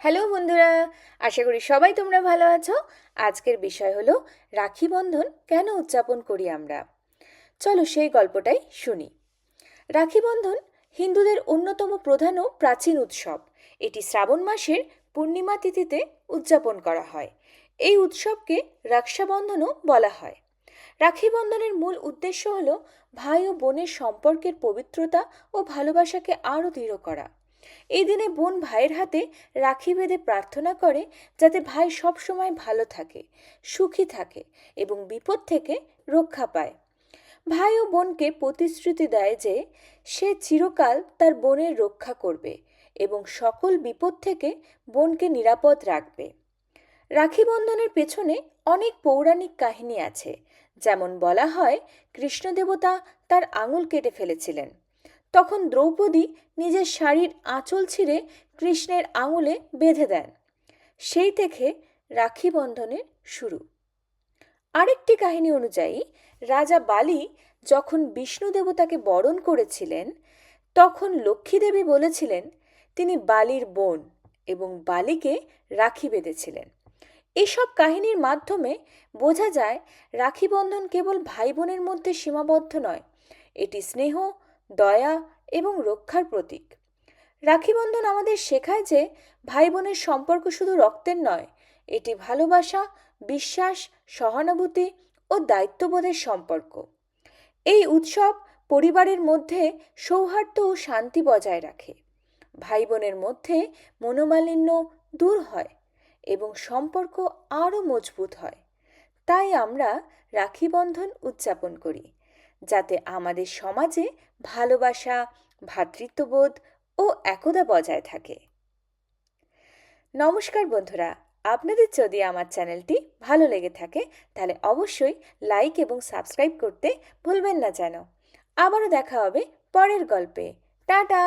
Hello বন্ধুরা, আশা করি সবাই তোমরা ভালো আছো। আজকের বিষয় হলো রাখি বন্ধন কেন উদযাপন করি আমরা। চলো সেই গল্পটাই শুনি। রাখি বন্ধন হিন্দুদের অন্যতম প্রধান ও প্রাচীন উৎসব। এটি শ্রাবণ মাসের পূর্ণিমা তিথিতে উদযাপন করা হয়। এই উৎসবকে রক্ষাবন্ধনও বলা হয়। রাখি বন্ধনের মূল উদ্দেশ্য হলো ভাই ও বোনের সম্পর্কের পবিত্রতা ও ভালোবাসাকে আরও দৃঢ় করা। এই দিনে বোন ভাইয়ের হাতে রাখি বেঁধে প্রার্থনা করে যাতে ভাই সব সময় ভালো থাকে, সুখী থাকে এবং বিপদ থেকে রক্ষা পায়। ভাই ও বোনকে প্রতিশ্রুতি দেয় যে সে চিরকাল তার বোনের রক্ষা করবে এবং সকল বিপদ থেকে বোনকে নিরাপদ রাখবে। রাখি বন্ধনের পেছনে অনেক পৌরাণিক কাহিনী আছে। যেমন বলা হয়, কৃষ্ণ দেবতা তার আঙুল কেটে ফেলেছিলেন। তখন দ্রৌপদী নিজের শাড়ির আঁচল ছিঁড়ে কৃষ্ণের আঙুলে বেঁধে দেন। সেই থেকে রাখি বন্ধনের শুরু। আরেকটি কাহিনী অনুযায়ী রাজা বালি যখন বিষ্ণু দেবতাকে বরণ করেছিলেন, তখন লক্ষ্মী দেবী বলেছিলেন তিনি বালির বোন এবং বালিকে রাখি বেঁধেছিলেন। এসব কাহিনীর মাধ্যমে বোঝা যায় রাখি বন্ধন কেবল ভাই বোনের মধ্যে সীমাবদ্ধ নয়, এটি স্নেহ, দয়া এবং রক্ষার প্রতীক। রাখি বন্ধন আমাদের শেখায় যে ভাই বোনের সম্পর্ক শুধু রক্তের নয়, এটি ভালোবাসা, বিশ্বাস, সহানুভূতি ও দায়িত্ববোধের সম্পর্ক। এই উৎসব পরিবারের মধ্যে সৌহার্দ্য ও শান্তি বজায় রাখে। ভাই বোনের মধ্যে মনোমালিন্য দূর হয় এবং সম্পর্ক আরও মজবুত হয়। তাই আমরা রাখি বন্ধন উদযাপন করি, যাতে আমাদের সমাজে ভালোবাসা, ভ্রাতৃত্ববোধ ও একতা বজায় থাকে। নমস্কার বন্ধুরা, আপনাদের যদি আমার চ্যানেলটি ভালো লেগে থাকে তাহলে অবশ্যই লাইক এবং সাবস্ক্রাইব করতে ভুলবেন না যেন। আবারও দেখা হবে পরের গল্পে। টাটা।